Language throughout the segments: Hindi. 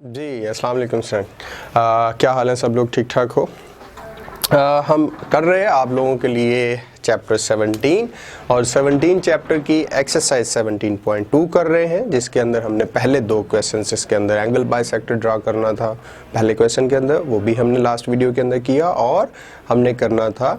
जी अस्सलाम वालेकुम सर। क्या हाल है, सब लोग ठीक ठाक हो? हम कर रहे हैं आप लोगों के लिए चैप्टर 17 और 17 चैप्टर की एक्सरसाइज 17.2 कर रहे हैं, जिसके अंदर हमने पहले दो क्वेश्चन इसके अंदर एंगल बाइसेक्टर ड्रा करना था पहले क्वेश्चन के अंदर, वो भी हमने लास्ट वीडियो के अंदर किया, और हमने करना था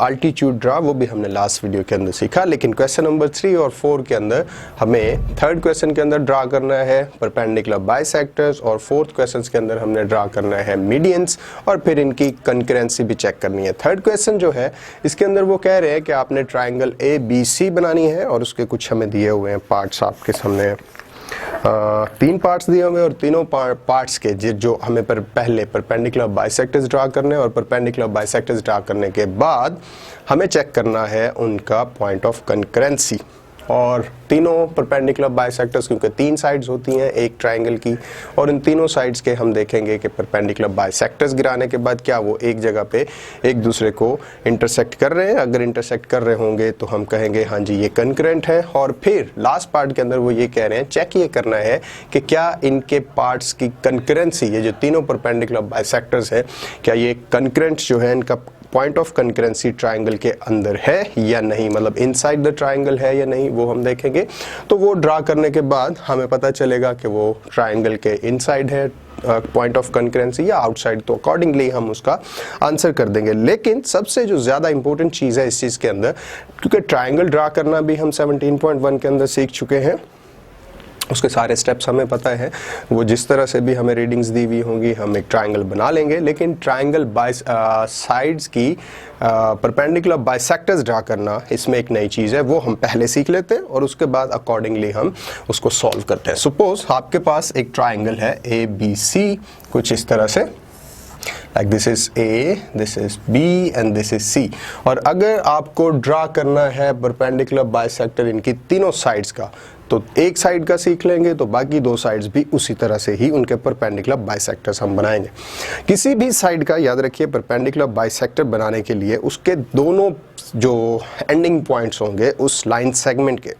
अल्टीट्यूड ड्रा, वो भी हमने लास्ट वीडियो के अंदर सीखा। लेकिन क्वेश्चन नंबर 3 और 4 के अंदर हमें थर्ड क्वेश्चन के अंदर ड्रा करना है परपेंडिकुलर बाइसेक्टर्स, और फोर्थ क्वेश्चन के अंदर हमने ड्रा करना है मीडियंस, और फिर इनकी कंकरेंसी भी चेक करनी है। थर्ड क्वेश्चन जो है इसके अंदर वो कह रहे हैं कि आपने ट्राइंगल ABC बनानी है, और उसके कुछ हमें दिए हुए हैं पार्ट्स आपके सामने। 3 पार्ट्स दिए हुए और तीनों पार्ट्स के जो हमें पहले परपेंडिकुलर बाइसेक्टर्स ड्रा करने, और परपेंडिकुलर बाइसेक्टर्स ड्रा करने के बाद हमें चेक करना है उनका पॉइंट ऑफ कंकरेंसी। और तीनों परपेंडिकुलर बाइसेक्टर्स, क्योंकि 3 साइड्स होती हैं एक ट्राइंगल की, और इन तीनों साइड्स के हम देखेंगे कि परपेंडिकुलर बाइसेक्टर्स गिराने के बाद क्या वो एक जगह पे एक दूसरे को इंटरसेक्ट कर रहे हैं। अगर इंटरसेक्ट कर रहे होंगे तो हम कहेंगे हाँ जी ये कंकरेंट है। और फिर लास्ट पार्ट के अंदर वो ये कह रहे हैं, चेक ये करना है कि क्या इनके पार्ट्स की कंकरेंसी, ये जो तीनों परपेंडिकुलर बाइसेक्टर्स है, क्या ये कंकरेंट जो है इनका पॉइंट ऑफ कंकरेंसी ट्राइंगल के अंदर है या नहीं, मतलब इनसाइड द ट्राइंगल है या नहीं, वो हम देखेंगे। तो वो ड्रा करने के बाद हमें पता चलेगा कि वो ट्राइंगल के इनसाइड है पॉइंट ऑफ कंकरेंसी या आउटसाइड, तो अकॉर्डिंगली हम उसका आंसर कर देंगे। लेकिन सबसे जो ज़्यादा इंपॉर्टेंट चीज़ है इस चीज़ के अंदर, क्योंकि ट्राइंगल ड्रा करना भी हम 17.1 के अंदर सीख चुके हैं, उसके सारे स्टेप्स हमें पता है, वो जिस तरह से भी हमें रीडिंग्स दी हुई होंगी हम एक ट्राइंगल बना लेंगे। लेकिन ट्राइंगल बाय साइड्स की परपेंडिकुलर बाइसेक्टर्स ड्रा करना इसमें एक नई चीज़ है, वो हम पहले सीख लेते हैं और उसके बाद अकॉर्डिंगली हम उसको सॉल्व करते हैं। सपोज आपके पास एक ट्राइंगल है ABC कुछ इस तरह से, like this is A, this is B and this is C, और अगर आपको ड्रा करना है परपेंडिकुलर बाइसेक्टर इनकी तीनों साइड्स का, तो एक साइड का सीख लेंगे तो बाकी 2 साइड्स भी उसी तरह से ही उनके परपेंडिकुलर बाइसेक्टर्स हम बनाएंगे। किसी भी साइड का याद रखिए परपेंडिकुलर बाइसेक्टर बनाने के लिए उसके दोनों जो एंडिंग पॉइंट्स होंगे उस लाइन सेगमेंट के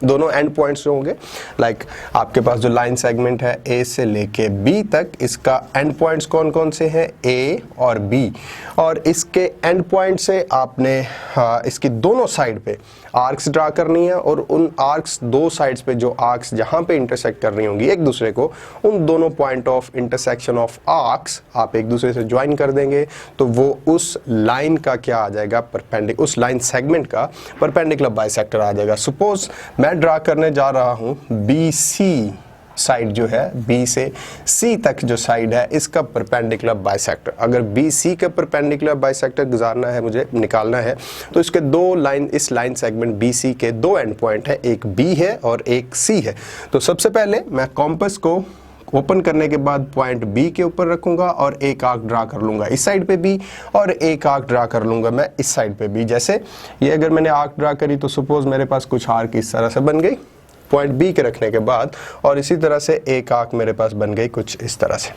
दोनों एंड पॉइंट्स जो होंगे, लाइक आपके पास जो लाइन सेगमेंट है A से लेके B तक, इसका एंड पॉइंट्स कौन कौन से हैं, A और B, और इसके एंड पॉइंट से आपने इसकी दोनों साइड पे आर्क्स ड्रा करनी है, और उन आर्क्स 2 साइड्स पे जो आर्क्स जहाँ पे इंटरसेक्ट कर रही होंगी एक दूसरे को, उन दोनों point of intersection of arcs आप एक दूसरे से ज्वाइन कर देंगे, तो वो उस लाइन का क्या आ जाएगा, उस लाइन सेगमेंट का परपेंडिकुलर बाइसेक्टर आ जाएगा। सपोज मैं ड्रा करने जा रहा हूँ BC साइड जो है, B से C तक जो साइड है इसका परपेंडिकुलर बाइसेक्टर, अगर BC का परपेंडिकुलर बाइसेक्टर गुजारना है, मुझे निकालना है, तो इसके 2 लाइन, इस लाइन सेगमेंट BC के 2 एंड पॉइंट है, एक B है और एक C है। तो सबसे पहले मैं कॉम्पस को ओपन करने के बाद पॉइंट B के ऊपर रखूंगा और एक आर्क ड्रा कर लूंगा इस साइड पे भी, और एक आर्क ड्रा कर लूंगा मैं इस साइड पे भी। जैसे ये अगर मैंने आर्क ड्रा करी तो सपोज मेरे पास कुछ आर्क इस तरह से बन गई पॉइंट B के रखने के बाद, और इसी तरह से एक आर्क मेरे पास बन गई कुछ इस तरह से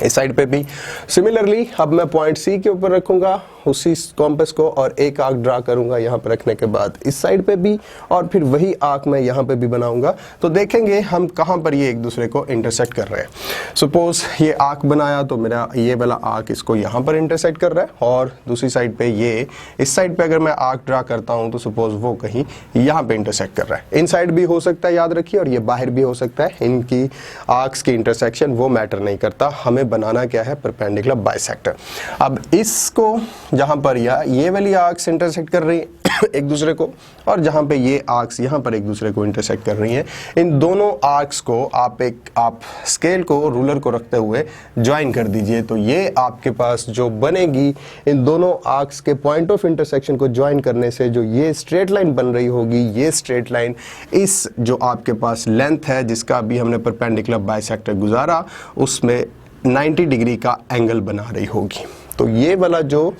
इस साइड पे भी। सिमिलरली अब मैं पॉइंट C के ऊपर रखूंगा उसी कॉम्पस को और एक आर्क ड्रा करूंगा यहाँ पर रखने के बाद इस साइड पे भी, और फिर वही आर्क मैं यहाँ पे भी बनाऊंगा। तो देखेंगे हम कहाँ पर ये एक दूसरे को इंटरसेक्ट कर रहे हैं। सपोज ये आर्क बनाया तो मेरा ये वाला आर्क इसको यहाँ पर इंटरसेक्ट कर रहा है, और दूसरी साइड पे ये इस साइड पे अगर मैं आर्क ड्रा करता हूँ तो सपोज वो कहीं यहाँ पे इंटरसेक्ट कर रहा है। इन साइड भी हो सकता है याद रखिए, और ये बाहर भी हो सकता है। इनकी आर्क्स की इंटरसेक्शन वो मैटर नहीं करता, हमें बनाना क्या है, परपेंडिकुलर बाइसेक्टर। अब इसको जहां पर ये वाली आर्क्स इंटरसेक्ट कर रही है एक दूसरे को, और जहां पे ये आर्क्स यहां पर एक दूसरे को इंटरसेक्ट कर रही हैं, इन दोनों आर्क्स को आप स्केल को, रूलर को रखते हुए ज्वाइन कर दीजिए। तो ये आपके पास जो बनेगी, इन दोनों आर्क्स के पॉइंट ऑफ इंटरसेक्शन को ज्वाइन करने से जो ये स्ट्रेट लाइन बन रही होगी, ये स्ट्रेट लाइन इस जो आपके पास लेंथ है जिसका अभी हमने परपेंडिकुलर बाइसेक्टर गुजारा, उसमें 90 डिग्री का एंगल बना रही होगी। तो ये वाला जो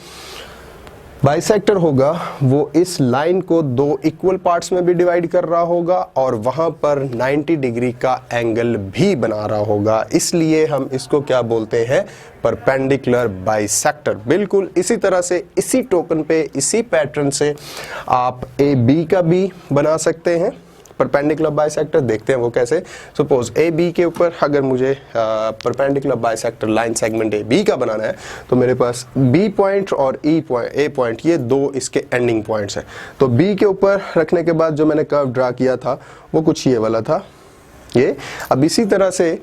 बाइसेक्टर होगा वो इस लाइन को 2 इक्वल पार्ट्स में भी डिवाइड कर रहा होगा, और वहां पर 90 डिग्री का एंगल भी बना रहा होगा, इसलिए हम इसको क्या बोलते हैं, परपेंडिकुलर बाइसेक्टर। बिल्कुल इसी तरह से, इसी टोकन पे, इसी पैटर्न से आप AB का भी बना सकते हैं परपेंडिकुलर बाइसेक्टर, देखते हैं वो कैसे। सपोज ए बी के ऊपर अगर मुझे perpendicular bisector line segment A B का बनाना है तो मेरे पास बी पॉइंट और ए पॉइंट ये दो इसके एंडिंग पॉइंट्स हैं। तो बी के ऊपर रखने के बाद जो मैंने कर्व ड्रा किया था वो कुछ ये वाला था ये। अब इसी तरह से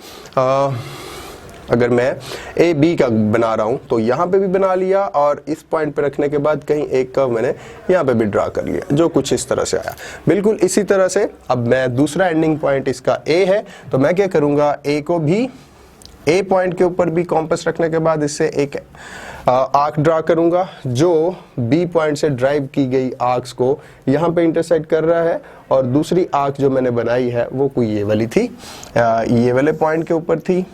अगर मैं ए बी का बना रहा हूं तो यहाँ पे भी बना लिया और इस पॉइंट पे रखने के बाद कहीं एक कर्व मैंने यहाँ पे भी ड्रा कर लिया जो कुछ इस तरह से आया। बिल्कुल इसी तरह से अब मैं दूसरा एंडिंग पॉइंट इसका ए है तो मैं क्या करूँगा, ए को भी ए पॉइंट के ऊपर भी कॉम्पस रखने के बाद इससे एक आर्क ड्रा करूंगा जो बी पॉइंट से ड्राइव की गई आर्क्स को यहाँ पे इंटरसेक्ट कर रहा है। और दूसरी आर्क जो मैंने बनाई है वो कोई ये वाली थी, ये वाले पॉइंट के ऊपर थी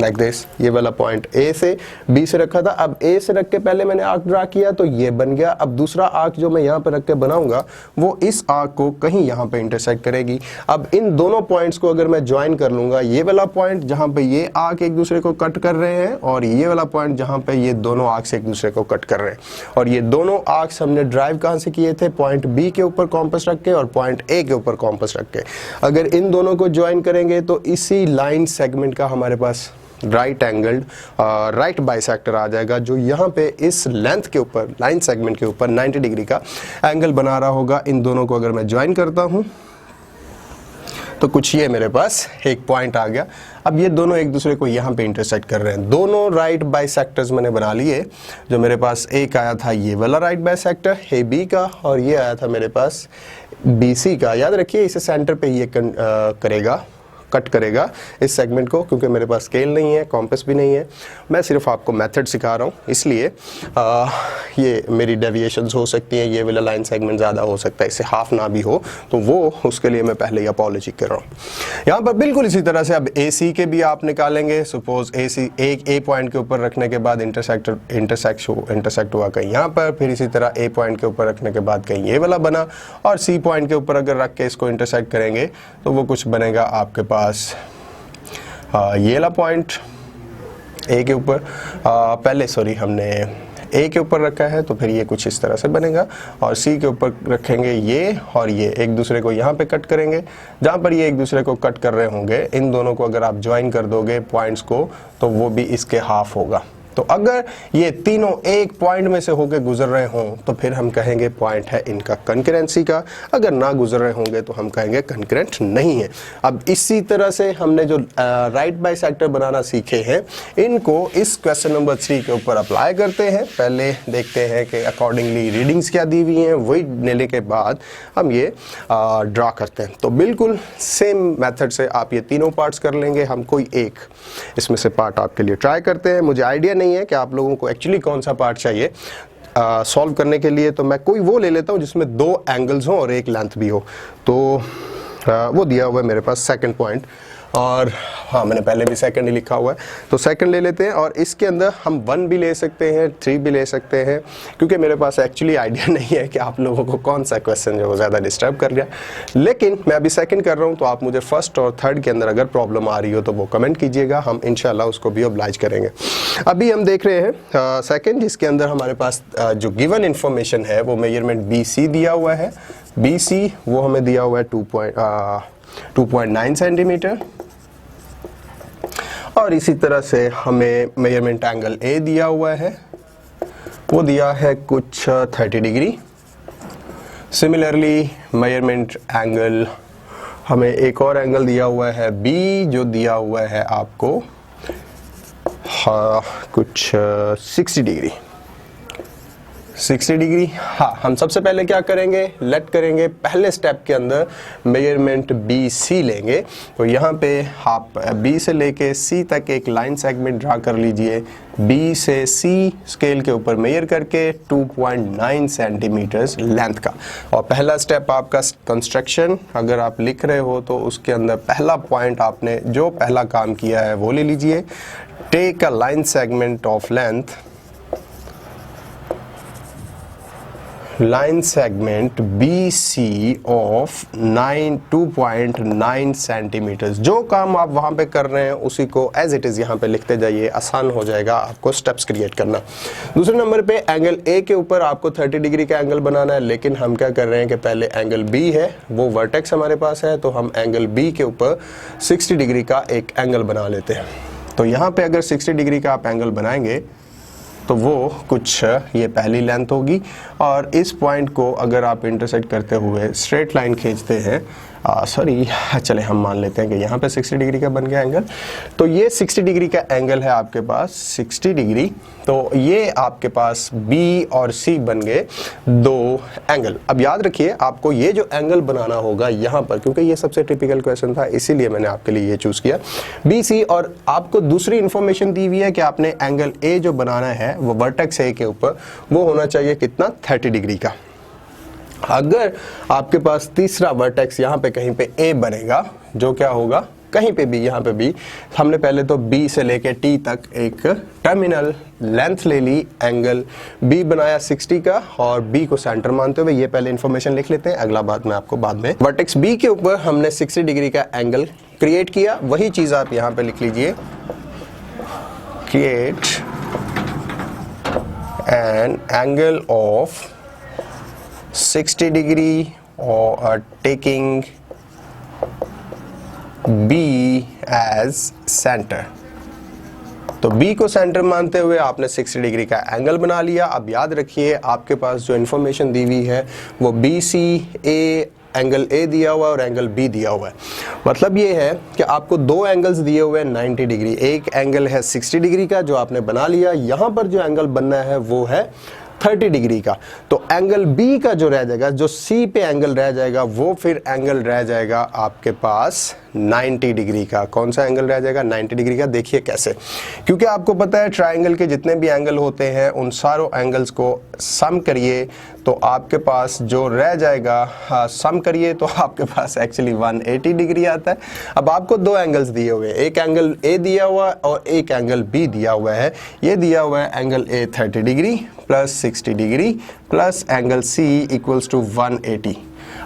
लाइक दिस। ये वाला पॉइंट ए से बी से रखा था, अब ए से रख के पहले मैंने आर्क ड्रा किया तो ये बन गया। अब दूसरा आर्क जो मैं यहाँ पे रख के बनाऊंगा वो इस आर्क को कहीं यहाँ पे इंटरसेक्ट करेगी। अब इन दोनों पॉइंट्स को अगर मैं ज्वाइन कर लूंगा, ये वाला पॉइंट जहाँ पे ये आर्क एक दूसरे को कट कर रहे हैं और ये वाला पॉइंट जहाँ पे ये दोनों आर्क्स एक दूसरे को कट कर रहे हैं, और ये दोनों आर्क्स हमने ड्राइव कहाँ से किए थे, पॉइंट बी के ऊपर कॉम्पस रख के और पॉइंट ए के ऊपर कॉम्पस रख के। अगर इन दोनों को ज्वाइन करेंगे तो इसी लाइन सेगमेंट का हमारे पास राइट एंगल्ड राइट बाइसेक्टर आ जाएगा जो यहाँ पे इस लेंथ के ऊपर लाइन सेगमेंट के ऊपर 90 डिग्री का एंगल बना रहा होगा। इन दोनों को अगर मैं ज्वाइन करता हूँ तो कुछ ये मेरे पास एक पॉइंट आ गया। अब ये दोनों एक दूसरे को यहाँ पे इंटरसेक्ट कर रहे हैं। दोनों राइट बाइसेक्टर्स मैंने बना लिए। जो मेरे पास एक आया था ये वाला राइट बाइसेक्टर ए बी का और ये आया था मेरे पास बी सी का। याद रखिए इसे सेंटर पे ये कट करेगा इस सेगमेंट को, क्योंकि मेरे पास स्केल नहीं है, कॉम्पस भी नहीं है, मैं सिर्फ आपको मेथड सिखा रहा हूँ, इसलिए ये मेरी डेविएशंस हो सकती हैं। ये वाला लाइन सेगमेंट ज़्यादा हो सकता है, इससे हाफ ना भी हो तो वो उसके लिए मैं पहले ही अपॉलॉजी कर रहा हूँ। यहाँ पर बिल्कुल इसी तरह से अब ए सी के भी आप निकालेंगे। सपोज ए सी एक ए पॉइंट के ऊपर रखने के बाद इंटरसेक्ट हुआ कहीं यहाँ पर, फिर इसी तरह ए पॉइंट के ऊपर रखने के बाद कहीं ये वाला बना, और सी पॉइंट के ऊपर अगर रख के इसको इंटरसेक्ट करेंगे तो वो कुछ बनेगा आपके पास ये वाला पॉइंट ए के ऊपर पहले हमने ए के ऊपर रखा है तो फिर ये कुछ इस तरह से बनेगा, और सी के ऊपर रखेंगे ये और ये एक दूसरे को यहाँ पे कट करेंगे। जहाँ पर ये एक दूसरे को कट कर रहे होंगे इन दोनों को अगर आप ज्वाइन कर दोगे पॉइंट्स को तो वो भी इसके हाफ होगा। तो अगर ये तीनों एक पॉइंट में से होकर गुजर रहे हों तो फिर हम कहेंगे पॉइंट है इनका कंकरेंसी का, अगर ना गुजर रहे होंगे तो हम कहेंगे कंकरेंट नहीं है। अब इसी तरह से हमने जो राइट बाइसेक्टर बनाना सीखे हैं इनको इस क्वेश्चन नंबर 3 के ऊपर अप्लाई करते हैं। पहले देखते हैं कि अकॉर्डिंगली रीडिंग्स क्या दी हुई हैं, वही लेने के बाद हम ये ड्रा करते हैं। तो बिल्कुल सेम मेथड से आप ये तीनों पार्ट्स कर लेंगे। हम कोई एक इसमें से पार्ट आपके लिए ट्राई करते हैं। मुझे आइडिया नहीं है कि आप लोगों को एक्चुअली कौन सा पार्ट चाहिए सॉल्व करने के लिए, तो मैं कोई वो ले लेता हूं जिसमें 2 एंगल्स हों और एक लेंथ भी हो। तो वो दिया हुआ है मेरे पास सेकंड पॉइंट, और हाँ मैंने पहले भी सेकंड ही लिखा हुआ है तो सेकंड ले लेते हैं। और इसके अंदर हम 1 भी ले सकते हैं, 3 भी ले सकते हैं, क्योंकि मेरे पास एक्चुअली आइडिया नहीं है कि आप लोगों को कौन सा क्वेश्चन जो ज़्यादा डिस्टर्ब कर गया। लेकिन मैं अभी सेकंड कर रहा हूँ, तो आप मुझे फर्स्ट और थर्ड के अंदर अगर प्रॉब्लम आ रही हो तो वो कमेंट कीजिएगा, हम इंशाल्लाह उसको भी ऑब्लाइज करेंगे। अभी हम देख रहे हैं सेकेंड, जिसके अंदर हमारे पास जो गिवन इन्फॉर्मेशन है वो मेजरमेंट बी सी दिया हुआ है। बी सी वो हमें दिया हुआ है 2.9 सेंटीमीटर, और इसी तरह से हमें मेजरमेंट एंगल ए दिया हुआ है, वो दिया है कुछ 30 डिग्री। सिमिलरली मेजरमेंट एंगल हमें एक और एंगल दिया हुआ है बी, जो दिया हुआ है आपको कुछ 60 डिग्री। 60 डिग्री। हाँ, हम सबसे पहले क्या करेंगे, लेट करेंगे पहले स्टेप के अंदर मेजरमेंट बी सी लेंगे। तो यहाँ पे आप बी से लेके सी तक एक लाइन सेगमेंट ड्रा कर लीजिए। बी से सी स्केल के ऊपर मेजर करके 2.9 सेंटीमीटर्स लेंथ का। और पहला स्टेप आपका कंस्ट्रक्शन, अगर आप लिख रहे हो तो उसके अंदर पहला पॉइंट आपने जो पहला काम किया है वो ले लीजिए। Take a line segment of length line segment B C of 2.9 centimetre. जो काम आप वहाँ पे कर रहे हैं उसी को एज इट इज़ यहाँ पे लिखते जाइए, आसान हो जाएगा आपको स्टेप्स क्रिएट करना। दूसरे नंबर पे एंगल ए के ऊपर आपको 30 डिग्री का एंगल बनाना है, लेकिन हम क्या कर रहे हैं कि पहले एंगल बी है, वो वर्टेक्स हमारे पास है, तो हम एंगल बी के ऊपर 60 डिग्री का एक एंगल बना लेते हैं। तो यहाँ पे अगर 60 डिग्री का आप एंगल बनाएंगे तो वो कुछ ये पहली लेंथ होगी, और इस पॉइंट को अगर आप इंटरसेक्ट करते हुए स्ट्रेट लाइन खींचते हैं, चले हम मान लेते हैं कि यहाँ पे 60 डिग्री का बन गया एंगल, तो ये 60 डिग्री का एंगल है आपके पास 60 डिग्री। तो ये आपके पास B और C बन गए दो एंगल। अब याद रखिए आपको ये जो एंगल बनाना होगा यहाँ पर, क्योंकि ये सबसे टिपिकल क्वेश्चन था इसीलिए मैंने आपके लिए ये चूज किया BC, और आपको दूसरी इंफॉर्मेशन दी हुई है कि आपने एंगल A जो बनाना है वो वर्टेक्स A के ऊपर वो होना चाहिए कितना, 30 डिग्री का। अगर आपके पास तीसरा वर्टेक्स यहाँ पे कहीं पे A बनेगा, जो क्या होगा कहीं पे भी, यहाँ पे भी हमने पहले तो B से लेके T तक एक टर्मिनल लेंथ ले ली, एंगल B बनाया 60 का, और B को सेंटर मानते हुए ये पहले इंफॉर्मेशन लिख लेते हैं, अगला बात मैं आपको बाद में। वर्टेक्स B के ऊपर हमने 60 डिग्री का एंगल क्रिएट किया, वही चीज आप यहाँ पे लिख लीजिए, create an angle of 60 degree और टेकिंग B एज सेंटर। तो B को सेंटर मानते हुए आपने 60 डिग्री का एंगल बना लिया। अब याद रखिए आपके पास जो इंफॉर्मेशन दी हुई है वो BC A एंगल A दिया हुआ है और एंगल B दिया हुआ है। मतलब ये है कि आपको दो एंगल्स दिए हुए हैं 90 डिग्री, एक एंगल है 60 डिग्री का जो आपने बना लिया, यहाँ पर जो एंगल बनना है वो है 30 डिग्री का। तो एंगल B का जो रह जाएगा, जो C पे एंगल रह जाएगा, वो फिर एंगल रह जाएगा आपके पास 90 डिग्री का। कौन सा एंगल रह जाएगा, 90 डिग्री का। देखिए कैसे, क्योंकि आपको पता है ट्रायंगल के जितने भी एंगल होते हैं उन सारों एंगल्स को सम करिए तो आपके पास जो रह जाएगा, सम करिए तो आपके पास एक्चुअली 180 डिग्री आता है। अब आपको दो एंगल्स दिए हुए हैं, एक एंगल A दिया हुआ है और एक एंगल B दिया हुआ है। ये दिया हुआ है angle A 30 degree plus 60 degree plus angle C equals to 180।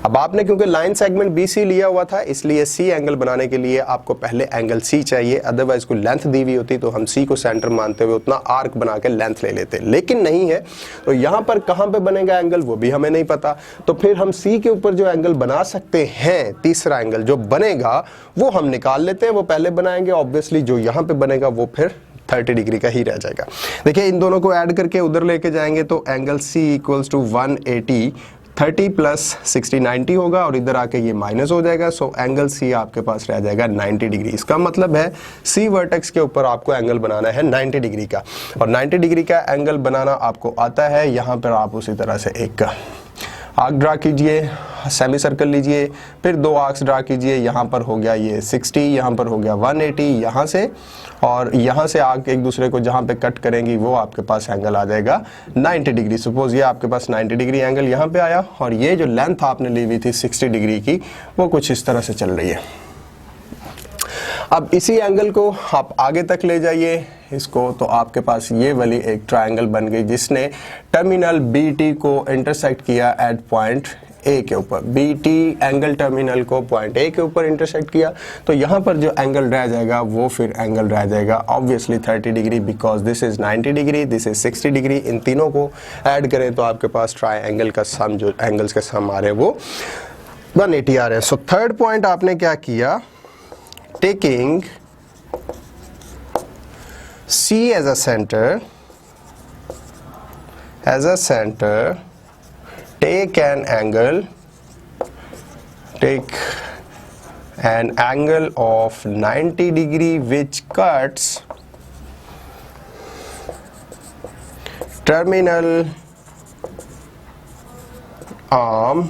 अब आपने क्योंकि लाइन सेगमेंट BC लिया हुआ था इसलिए C एंगल बनाने के लिए आपको पहले एंगल C चाहिए, अदरवाइज कोई लेंथ दी हुई होती तो हम C को सेंटर मानते हुए उतना आर्क बना के लेंथ ले लेते, लेकिन नहीं है। तो यहाँ पर कहाँ पे बनेगा एंगल वो भी हमें नहीं पता, तो फिर हम C के ऊपर जो एंगल बना सकते हैं, तीसरा एंगल जो बनेगा वो हम निकाल लेते हैं, वो पहले बनाएंगे। ऑब्वियसली जो यहाँ पे बनेगा वो फिर 30 डिग्री का ही रह जाएगा। देखिए इन दोनों को ऐड करके उधर लेके जाएंगे तो angle C equals to 180, 30 plus 60 90 होगा और इधर आके ये माइनस हो जाएगा। सो एंगल C आपके पास रह जाएगा 90 डिग्री। इसका मतलब है C वर्टेक्स के ऊपर आपको एंगल बनाना है 90 डिग्री का, और 90 डिग्री का एंगल बनाना आपको आता है। यहाँ पर आप उसी तरह से एक आर्क ड्रा कीजिए, सेमी सर्कल लीजिए, फिर दो आर्क्स ड्रा कीजिए। यहाँ पर हो गया ये 60, यहाँ पर हो गया 180 यहाँ से, और यहाँ से आर्क एक दूसरे को जहाँ पे कट करेंगी वो आपके पास एंगल आ जाएगा 90 डिग्री। सपोज ये आपके पास 90 डिग्री एंगल यहाँ पे आया, और ये जो लेंथ आपने ली हुई थी 60 डिग्री की वो कुछ इस तरह से चल रही है। अब इसी एंगल को आप आगे तक ले जाइए इसको, तो आपके पास ये वाली एक ट्रायंगल बन गई जिसने टर्मिनल BT को इंटरसेक्ट किया एट पॉइंट A के ऊपर। BT एंगल टर्मिनल को पॉइंट A के ऊपर इंटरसेक्ट किया, तो यहाँ पर जो एंगल रह जाएगा वो फिर एंगल रह जाएगा obviously 30 degree, because this is 90 degree, this is 60 degree. इन तीनों को ऐड करें तो आपके पास ट्रायंगल का सम, जो एंगल्स का सम आ रहे हैं वो 180 आ रहे हैं। सो थर्ड पॉइंट आपने क्या किया, taking C as a center, take an angle of 90 degree which cuts terminal arm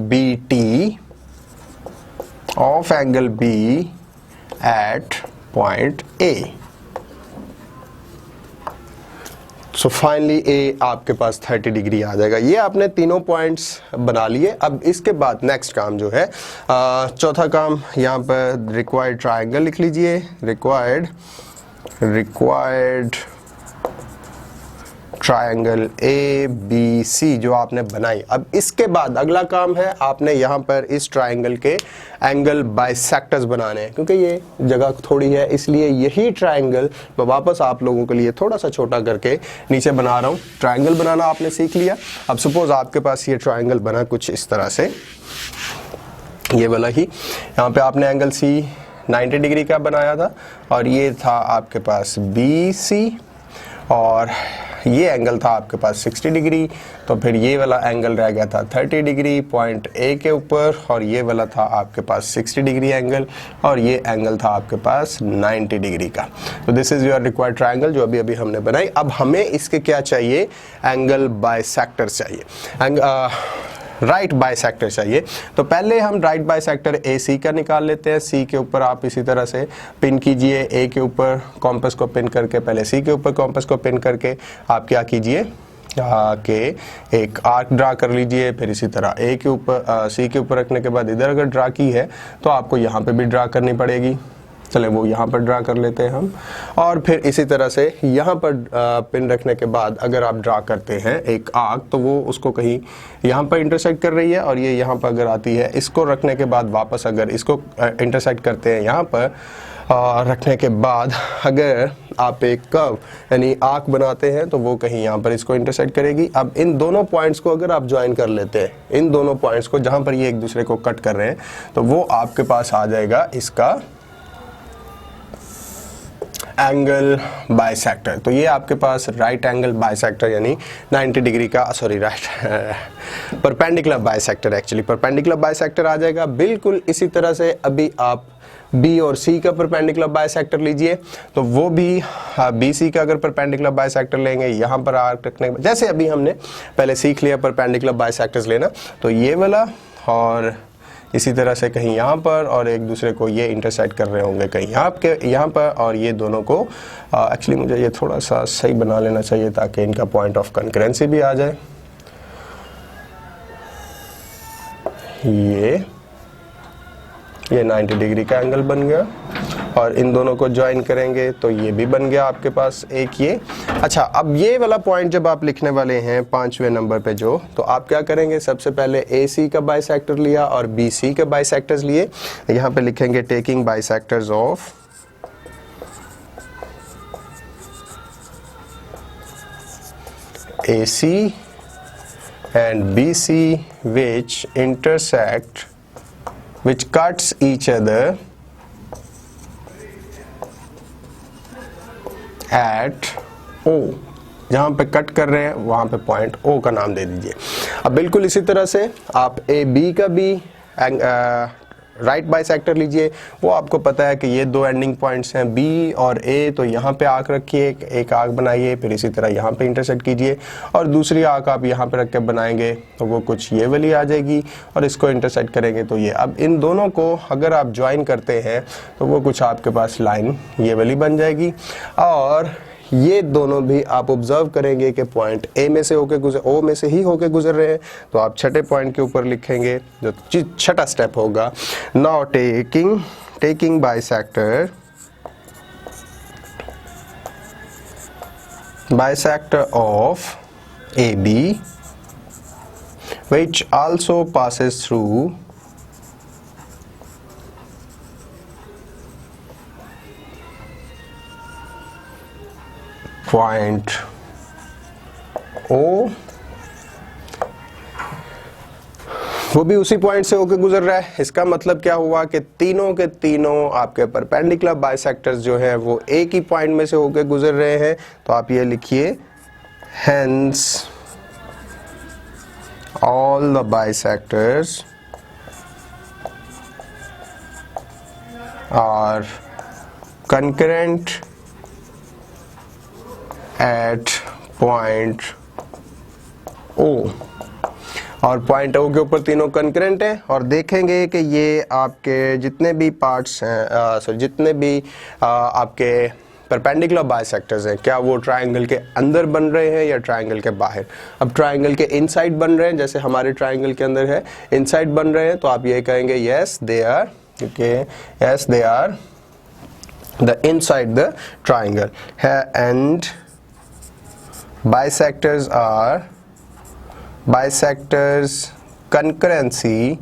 BT of angle B at point A. So finally A आपके पास 30 डिग्री आ जाएगा। ये आपने तीनों पॉइंट्स बना लिए। अब इसके बाद नेक्स्ट काम जो है, चौथा काम यहाँ पर रिक्वायर्ड ट्रायंगल लिख लीजिए। Required triangle A B C जो आपने बनाई। अब इसके बाद अगला काम है आपने यहाँ पर इस ट्रायंगल के एंगल बाइसेक्टर्स बनाने हैं, क्योंकि ये जगह थोड़ी है इसलिए यही ट्रायंगल मैं वापस आप लोगों के लिए थोड़ा सा छोटा करके नीचे बना रहा हूँ। ट्रायंगल बनाना आपने सीख लिया। अब सपोज आपके पास ये ट्रायंगल बना कुछ इस तरह से, ये वाला ही, यहाँ पे आपने एंगल सी 90 डिग्री का बनाया था और ये था आपके पास बी सी और ये एंगल था आपके पास 60 डिग्री। तो फिर ये वाला एंगल रह गया था 30 डिग्री पॉइंट ए के ऊपर और ये वाला था आपके पास 60 डिग्री एंगल और ये एंगल था आपके पास 90 डिग्री का। तो this is your required triangle जो अभी अभी हमने बनाई। अब हमें इसके क्या चाहिए, एंगल बाइसेक्टर चाहिए, राइट बाइसेक्टर चाहिए। तो पहले हम राइट बाइसेक्टर ए सी का निकाल लेते हैं। सी के ऊपर आप इसी तरह से पिन कीजिए, ए के ऊपर कॉम्पस को पिन करके, पहले सी के ऊपर कॉम्पस को पिन करके आप क्या कीजिए कि एक आर्क ड्रा कर लीजिए। फिर इसी तरह ए के ऊपर सी के ऊपर रखने के बाद इधर अगर ड्रा की है तो आपको यहाँ पे भी ड्रा करनी पड़ेगी। चले वो यहाँ पर ड्रा कर लेते हैं हम। और फिर इसी तरह से यहाँ पर पिन रखने के बाद अगर आप ड्रा करते हैं एक आर्क तो वो उसको कहीं यहाँ पर इंटरसेक्ट कर रही है और ये यहाँ पर अगर आती है, इसको रखने के बाद वापस अगर इसको इंटरसेक्ट करते हैं यहाँ पर रखने के बाद अगर आप एक कर्व यानी आर्क बनाते हैं तो वो कहीं यहाँ पर इसको इंटरसेक्ट करेगी। अब इन दोनों पॉइंट्स को अगर आप ज्वाइन कर लेते हैं, इन दोनों पॉइंट्स को जहाँ पर ये एक दूसरे को कट कर रहे हैं, तो वो आपके पास आ जाएगा इसका एंगल बाइसेक्टर। तो ये आपके पास राइट एंगल बाइसेक्टर यानी 90 डिग्री का, sorry right perpendicular bisector, actually perpendicular bisector आ जाएगा। बिल्कुल इसी तरह से अभी आप बी और सी का परपेंडिकुलर बाइसेक्टर लीजिए, तो वो भी बी सी का अगर परपेंडिकुलर बाइसेक्टर लेंगे यहाँ पर आर्क रखने के, जैसे अभी हमने पहले सीख लिया परपेंडिकुलर बाइसेक्टर्स लेना, तो ये वाला और इसी तरह से कहीं यहाँ पर और एक दूसरे को ये इंटरसेक्ट कर रहे होंगे कहीं यहाँ पर और ये दोनों को एक्चुअली मुझे ये थोड़ा सा सही बना लेना चाहिए ताकि इनका पॉइंट ऑफ कंकरेंसी भी आ जाए। ये 90 डिग्री का एंगल बन गया और इन दोनों को ज्वाइन करेंगे तो ये भी बन गया आपके पास एक ये। अच्छा, अब ये वाला पॉइंट जब आप लिखने वाले हैं 5वें नंबर पे जो, तो आप क्या करेंगे, सबसे पहले ए सी का बाइसेक्टर लिया और बी सी के बाइसेक्टर्स लिए। यहाँ पे लिखेंगे taking bisectors of A C and B C which intersect which cuts each other at O। जहाँ पे कट कर रहे हैं वहाँ पे पॉइंट O का नाम दे दीजिए। अब बिल्कुल इसी तरह से आप ए बी का भी राइट बाइसेक्टर लीजिए। वो आपको पता है कि ये दो एंडिंग पॉइंट्स हैं बी और ए, तो यहाँ पे आर्क रखिए, एक आर्क बनाइए, फिर इसी तरह यहाँ पे इंटरसेक्ट कीजिए और दूसरी आर्क आप यहाँ पे रख के बनाएंगे तो वो कुछ ये वाली आ जाएगी और इसको इंटरसेक्ट करेंगे तो ये। अब इन दोनों को अगर आप ज्वाइन करते हैं तो वो कुछ आपके पास लाइन ये वाली बन जाएगी और ये दोनों भी आप ऑब्जर्व करेंगे कि पॉइंट ए में से होके गुजर, ओ में से ही होके गुजर रहे हैं, तो आप छठे पॉइंट के ऊपर लिखेंगे जो छठा स्टेप होगा। Now taking bisector of A B which also passes through point O, वो भी उसी पॉइंट से होकर गुजर रहा है। इसका मतलब क्या हुआ कि तीनों के तीनों आपके परपेंडिकुलर बाइसेक्टर्स जो है वो एक ही पॉइंट में से होकर गुजर रहे हैं। तो आप ये लिखिए, hence all the bisectors are concurrent at point O। और पॉइंट O के ऊपर तीनों कंकरेंट हैं और देखेंगे कि ये आपके जितने भी पार्ट्स हैं, जितने भी आपके परपेंडिकुलर बाइसेक्टर्स हैं, क्या वो ट्रायंगल के अंदर बन रहे हैं या ट्रायंगल के बाहर। अब ट्रायंगल के इनसाइड बन रहे हैं, जैसे हमारे ट्रायंगल के अंदर है, इनसाइड बन रहे हैं, तो आप ये कहेंगे yes they are, yes they are the inside the triangle है and bisectors are, bisectors concurrency,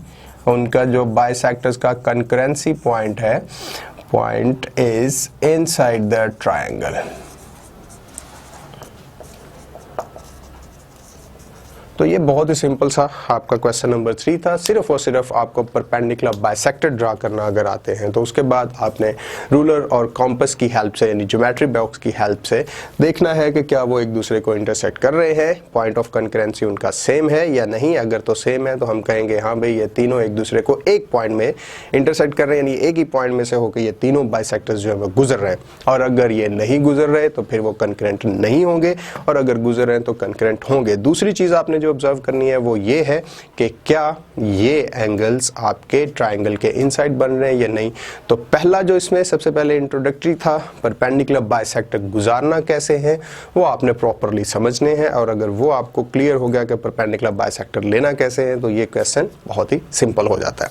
उनका जो बाइसेक्टर्स का कंकरेंसी पॉइंट है, point is inside the triangle. तो ये बहुत ही सिंपल सा आपका क्वेश्चन नंबर 3 था। सिर्फ और सिर्फ आपको परपेंडिकुलर बाइसेक्टर ड्रा करना अगर आते हैं तो उसके बाद आपने रूलर और कॉम्पस की हेल्प से, यानी ज्योमेट्री बॉक्स की हेल्प से देखना है कि क्या वो एक दूसरे को इंटरसेक्ट कर रहे हैं, पॉइंट ऑफ कंकरेंसी उनका सेम है या नहीं। अगर तो सेम है तो हम कहेंगे हाँ भाई ये तीनों एक दूसरे को एक पॉइंट में इंटरसेक्ट कर रहे हैं, यानी एक ही पॉइंट में से होकर ये तीनों बाइसेक्टर्स जो है वो गुजर रहे हैं। और अगर ये नहीं गुजर रहे तो फिर वो कंकरेंट नहीं होंगे, और अगर गुजर रहे हैं तो कंकरेंट होंगे। दूसरी चीज़ आपने जो ऑब्जर्व करनी है वो ये है कि क्या ये एंगल्स आपके ट्रायंगल के इनसाइड बन रहे हैं या नहीं। तो पहला जो इसमें सबसे पहले इंट्रोडक्टरी था, परपेंडिकुलर बाइसेक्टर गुजारना कैसे है वो आपने प्रॉपरली समझने हैं। और अगर वो आपको क्लियर हो गया कि परपेंडिकुलर बाइसेक्टर लेना कैसे है तो ये क्वेश्चन बहुत ही सिंपल हो जाता है।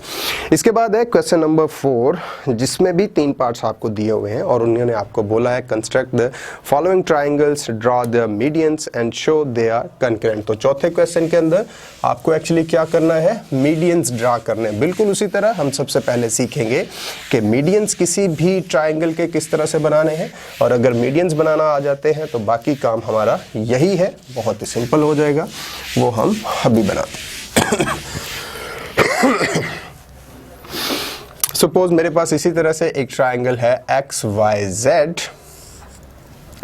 इसके बाद है क्वेश्चन नंबर 4, जिसमें भी 3 पार्ट्स आपको दिए हुए हैं और उन्होंने आपको बोला है construct the following triangles, draw the medians and show they are concurrent. तो चौथे क्वेश्चन के अंदर आपको एक्चुअली क्या करना है, मीडियंस ड्रा करने। बिल्कुल उसी तरह हम सबसे पहले सीखेंगे कि मीडियंस किसी भी ट्रायंगल के किस तरह से बनाने हैं, और अगर मीडियंस बनाना आ जाते हैं तो बाकी काम हमारा यही है, बहुत ही सिंपल हो जाएगा, वो हम अभी बनाते हैं। सपोज मेरे पास इसी तरह से एक ट्रायंगल है XYZ,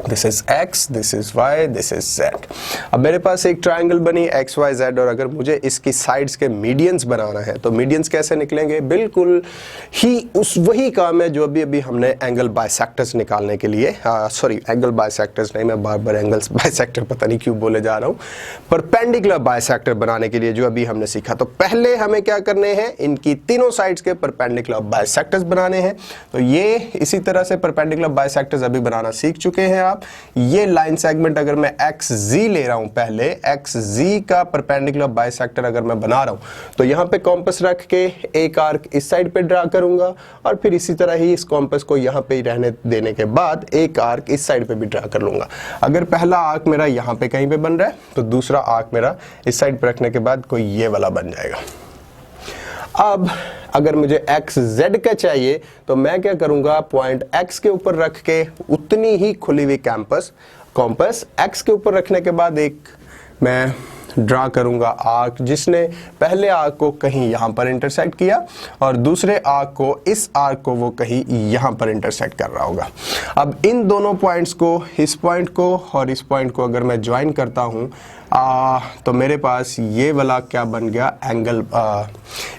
this is x, this is y, this is z। अब मेरे पास एक ट्रायंगल बनी XYZ और अगर मुझे इसकी साइड्स के मीडियंस बनाना है तो मीडियंस कैसे निकलेंगे, बिल्कुल ही उस वही काम है जो अभी अभी हमने एंगल बाइसेक्टर्स निकालने के लिए, सॉरी एंगल बाइसेक्टर्स नहीं, मैं बार बार एंगल्स बाइसेक्टर पता नहीं क्यों बोले जा रहा हूँ, परपेंडिकुलर बाइसेक्टर बनाने के लिए जो अभी हमने सीखा। तो पहले हमें क्या करने हैं, इनकी तीनों साइड्स के परपेंडिकुलर बाइसेक्टर्स बनाने हैं। तो ये इसी तरह से परपेंडिकुलर बाइसेक्टर्स अभी बनाना सीख चुके हैं आप। ये लाइन सेगमेंट अगर मैं XZ ले रहा हूं, पहले XZ का परपेंडिकुलर बाइसेक्टर अगर मैं बना रहा हूं तो यहां पे कॉम्पस रख के एक आर्क इस साइड पे ड्रा करूंगा और फिर इसी तरह ही इस कॉम्पस को यहां पे रहने देने के बाद एक आर्क इस साइड पे भी ड्रा कर लूंगा। अगर पहला आर्क मेरा यहां पे कहीं पे बन रहा है तो दूसरा आर्क मेरा इस साइड पे रखने के बाद कोई ये वाला बन जाएगा। अब अगर मुझे XZ का चाहिए तो मैं क्या करूंगा, पॉइंट X के ऊपर रख के उतनी ही खुली हुई कॉम्पस X के ऊपर रखने के बाद एक मैं ड्रा करूंगा आर्क, जिसने पहले आर्क को कहीं यहां पर इंटरसेक्ट किया और दूसरे आर्क को, इस आर्क को वो कहीं यहां पर इंटरसेक्ट कर रहा होगा। अब इन दोनों पॉइंट्स को, इस पॉइंट को और इस पॉइंट को अगर मैं ज्वाइन करता हूं तो मेरे पास ये वाला क्या बन गया, एंगल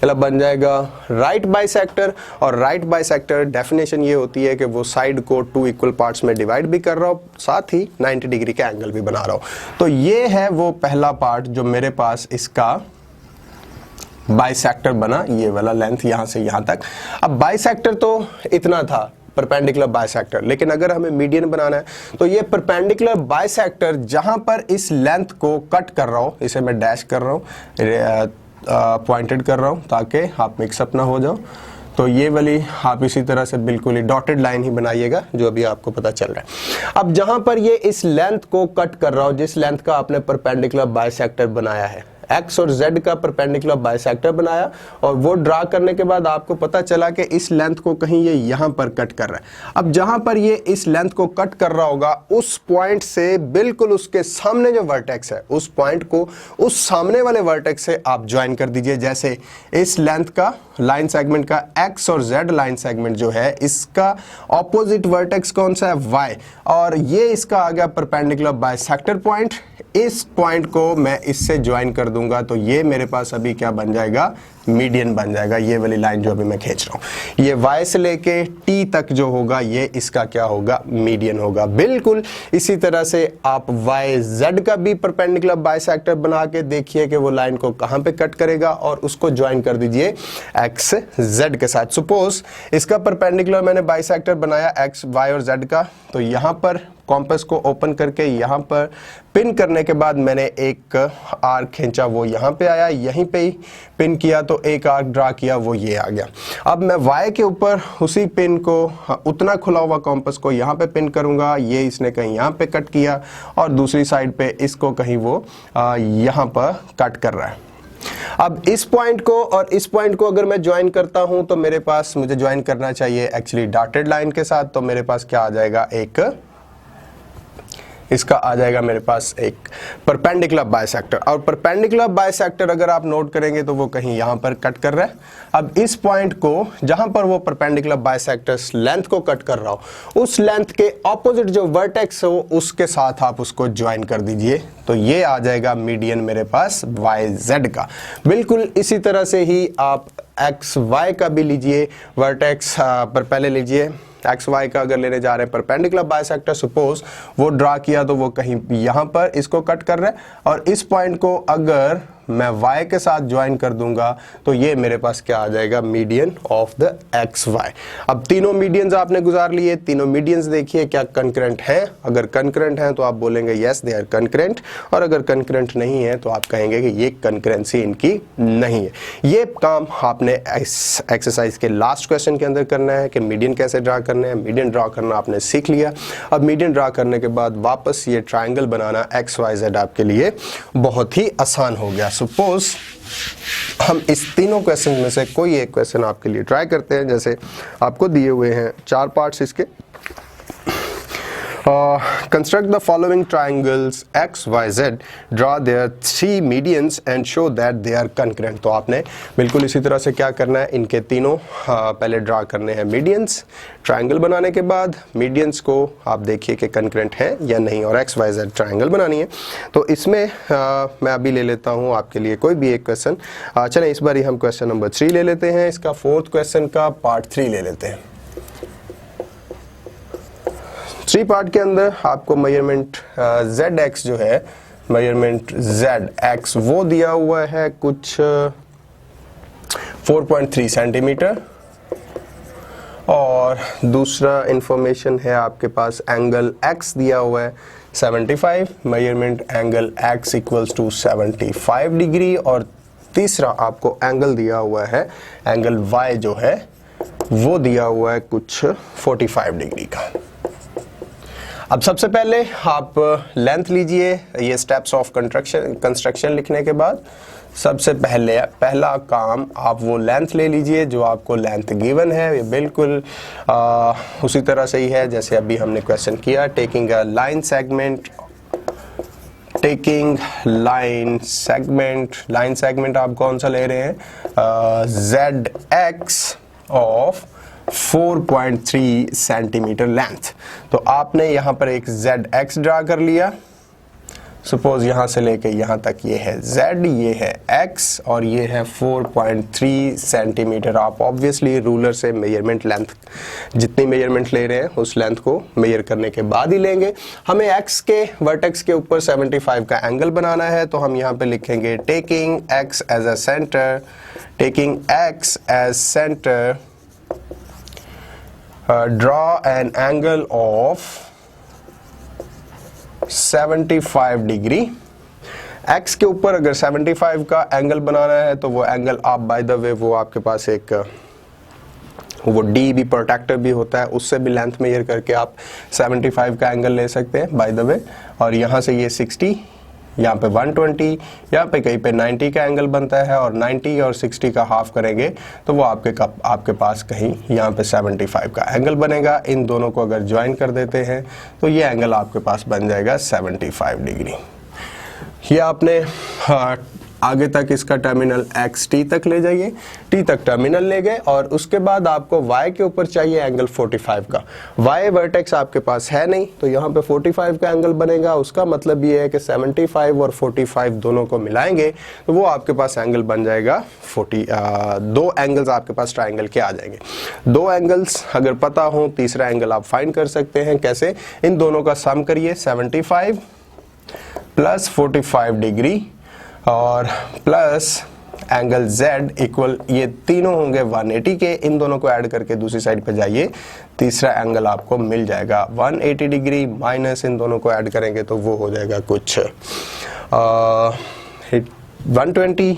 बन जाएगा राइट बाइसेक्टर। और राइट बाइसेक्टर डेफिनेशन ये होती है कि वो साइड को 2 इक्वल पार्ट्स में डिवाइड भी कर रहा हो, साथ ही 90 डिग्री का एंगल भी बना रहा हो। तो ये है वो पहला पार्ट जो मेरे पास इसका बाइसेक्टर बना, ये वाला लेंथ यहां से यहां तक। अब बाइसेक्टर तो इतना था परपेंडिकुलर बाइसेक्टर, लेकिन अगर हमें मीडियन बनाना है तो ये परपेंडिकुलर बाइसेक्टर जहां पर इस लेंथ को कट कर रहा हूं, इसे मैं डैश कर रहा हूं, पॉइंटेड कर रहा हूं ताकि आप मिक्सअप ना हो जाओ। तो ये वाली आप इसी तरह से बिल्कुल ही डॉटेड लाइन ही बनाइएगा जो अभी आपको पता चल रहा है। अब जहां पर ये इस लेंथ को कट कर रहा हूं, जिस लेंथ का आपने परपेंडिकुलर बाइसेक्टर बनाया है, X और Z का परपेंडिकुलर बाइसेक्टर बनाया और वो ड्रा करने के बाद आपको पता चला कि इस लेंथ को कहीं ये यहां पर कट कर रहा है। अब जहां पर ये इस लेंथ को कट कर रहा होगा उस पॉइंट से बिल्कुल उसके सामने जो वर्टेक्स है, उस पॉइंट को उस सामने वाले वर्टेक्स से आप ज्वाइन कर दीजिए। जैसे इस लेंथ का लाइन सेगमेंट का X और Z लाइन सेगमेंट जो है, इसका ऑपोजिट वर्टेक्स कौन सा है, Y, और ये इसका आ गया परपेंडिकुलर बाइसेक्टर पॉइंट। इस पॉइंट को मैं इससे ज्वाइन कर दूंगा तो ये मेरे पास अभी क्या बन जाएगा, मीडियन बन जाएगा। ये वाली लाइन जो अभी मैं खींच रहा हूं, ये Y से लेके T तक जो होगा ये इसका क्या होगा, मीडियन होगा। बिल्कुल इसी तरह से आप YZ का भी परपेंडिकुलर बाइसेक्टर बना के देखिए कि वो लाइन को कहां पे कट करेगा और उसको ज्वाइन कर दीजिए XZ के साथ। सपोज इसका परपेंडिकुलर मैंने बाइसेक्टर बनाया X, Y और Z का, तो यहां पर कॉम्पस को ओपन करके यहां पर पिन करने के बाद मैंने एक आर्क खींचा, वो यहां पे आया, यहीं पे ही पिन किया तो जो एक आर्क ड्रा किया वो ये आ गया। अब मैं y के ऊपर उसी पिन को, उतना खुला हुआ कॉम्पस को यहाँ पे पिन करूँगा, ये इसने कहीं यहाँ पे कट किया और दूसरी साइड पे इसको कहीं वो यहाँ पर कट कर रहा है। अब इस पॉइंट को और इस पॉइंट को अगर मैं ज्वाइन करता हूं तो मेरे पास, मुझे ज्वाइन करना चाहिए एक्चुअली डॉटेड लाइन के साथ, तो मेरे पास क्या आ जाएगा, एक इसका आ जाएगा मेरे पास एक परपेंडिकुलर बाइसेक्टर। और परपेंडिकुलर बाइसेक्टर अगर आप नोट करेंगे तो वो कहीं यहाँ पर कट कर रहा है। अब इस पॉइंट को जहां पर वो परपेंडिकुलर बाइसेक्टर लेंथ को कट कर रहा हो, उस लेंथ के ऑपोजिट जो वर्टेक्स हो उसके साथ आप उसको ज्वाइन कर दीजिए, तो ये आ जाएगा मीडियन मेरे पास YZ का। बिल्कुल इसी तरह से ही आप XY का भी लीजिए, वर्टेक्स पर पहले लीजिए XY का अगर लेने जा रहे हैं परपेंडिकुलर बाइसेक्टर, सपोज वो ड्रा किया तो वो कहीं यहाँ पर इसको कट कर रहा है, और इस पॉइंट को अगर मैं y के साथ ज्वाइन कर दूंगा तो ये मेरे पास क्या आ जाएगा, मीडियन ऑफ द XY। अब तीनों मीडियंस आपने गुजार लिए, तीनों मीडियंस देखिए क्या कंकरेंट हैं। अगर कंकरेंट हैं तो आप बोलेंगे यस दे आर कंकरेंट, और अगर कंकरेंट नहीं है तो आप कहेंगे कि ये कंकरेंसी इनकी नहीं है। ये काम आपने एक्सरसाइज के लास्ट क्वेश्चन के अंदर करना है कि मीडियन कैसे ड्रा करना है। मीडियन ड्रा करना आपने सीख लिया। अब मीडियन ड्रा करने के बाद वापस ये ट्राइंगल बनाना XYZ आपके लिए बहुत ही आसान हो गया। सपोज हम इस तीनों क्वेश्चन में से कोई एक क्वेश्चन आपके लिए ट्राई करते हैं। जैसे आपको दिए हुए हैं 4 पार्ट्स इसके। Construct the following triangles XYZ, draw their 3 medians and show that they are concurrent। तो आपने बिल्कुल इसी तरह से क्या करना है, इनके तीनों पहले ड्रा करने हैं मीडियंस। ट्राइंगल बनाने के बाद मीडियंस को आप देखिए कि कंकरेंट है या नहीं, और XYZ ट्राइंगल बनानी है। तो इसमें मैं अभी ले लेता हूँ आपके लिए कोई भी एक क्वेश्चन। चलें इस बार ही हम क्वेश्चन नंबर 3 ले लेते हैं। इसका 4th क्वेश्चन का पार्ट 3 ले लेते हैं। 3 पार्ट के अंदर आपको मेजरमेंट ZX जो है, मेजरमेंट ZX वो दिया हुआ है कुछ 4.3 सेंटीमीटर, और दूसरा इंफॉर्मेशन है आपके पास एंगल X दिया हुआ है 75, measurement angle X equals to 75 degree, और तीसरा आपको एंगल दिया हुआ है, एंगल Y जो है वो दिया हुआ है कुछ 45 डिग्री का। अब सबसे पहले आप लेंथ लीजिए। ये स्टेप्स ऑफ कंस्ट्रक्शन लिखने के बाद सबसे पहला काम आप वो लेंथ ले लीजिए जो आपको लेंथ गिवन है। ये बिल्कुल उसी तरह से ही है जैसे अभी हमने क्वेश्चन किया। Taking a line segment, line segment आप कौन सा ले रहे हैं, ZX ऑफ 4.3 सेंटीमीटर लेंथ। तो आपने यहाँ पर एक ZX ड्रा कर लिया। सपोज यहाँ से लेके यहाँ तक ये है Z, ये है X और ये है 4.3 सेंटीमीटर। आप ऑब्वियसली रूलर से मेजरमेंट लेंथ, जितनी मेजरमेंट ले रहे हैं उस लेंथ को मेजर करने के बाद ही लेंगे। हमें X के वर्टेक्स के ऊपर 75 का एंगल बनाना है, तो हम यहाँ पे लिखेंगे taking X as a centre, taking X as centre, draw an angle of 75 degree. X के ऊपर अगर 75 का एंगल बनाना है तो वो एंगल आप बाय द वे वो आपके पास एक वो D भी प्रोटेक्टर भी होता है, उससे भी लेंथ मेजर करके आप 75 का एंगल ले सकते हैं बाय द वे। और यहाँ से ये 60, यहाँ पे 120, यहाँ पे कहीं पे 90 का एंगल बनता है, और 90 और 60 का हाफ करेंगे तो वो आपके पास कहीं यहाँ पे 75 का एंगल बनेगा। इन दोनों को अगर ज्वाइन कर देते हैं तो ये एंगल आपके पास बन जाएगा 75 डिग्री। ये आपने आगे तक इसका टर्मिनल XT तक ले जाइए, T तक टर्मिनल ले गए, और उसके बाद आपको Y के ऊपर चाहिए एंगल 45 का। Y वर्टेक्स आपके पास है नहीं, तो यहाँ पे 45 का एंगल बनेगा। उसका मतलब ये है कि 75 और 45 दोनों को मिलाएंगे तो वो आपके पास एंगल बन जाएगा 2 एंगल्स आपके पास ट्राइंगल के आ जाएंगे। 2 एंगल्स अगर पता हो, तीसरा एंगल आप फाइंड कर सकते हैं। कैसे? इन दोनों का सम करिए, 75 प्लस 45 डिग्री और प्लस एंगल Z इक्वल, ये तीनों होंगे 180 के। इन दोनों को ऐड करके दूसरी साइड पे जाइए, तीसरा एंगल आपको मिल जाएगा 180 डिग्री, माइनस इन दोनों को ऐड करेंगे तो वो हो जाएगा कुछ 120,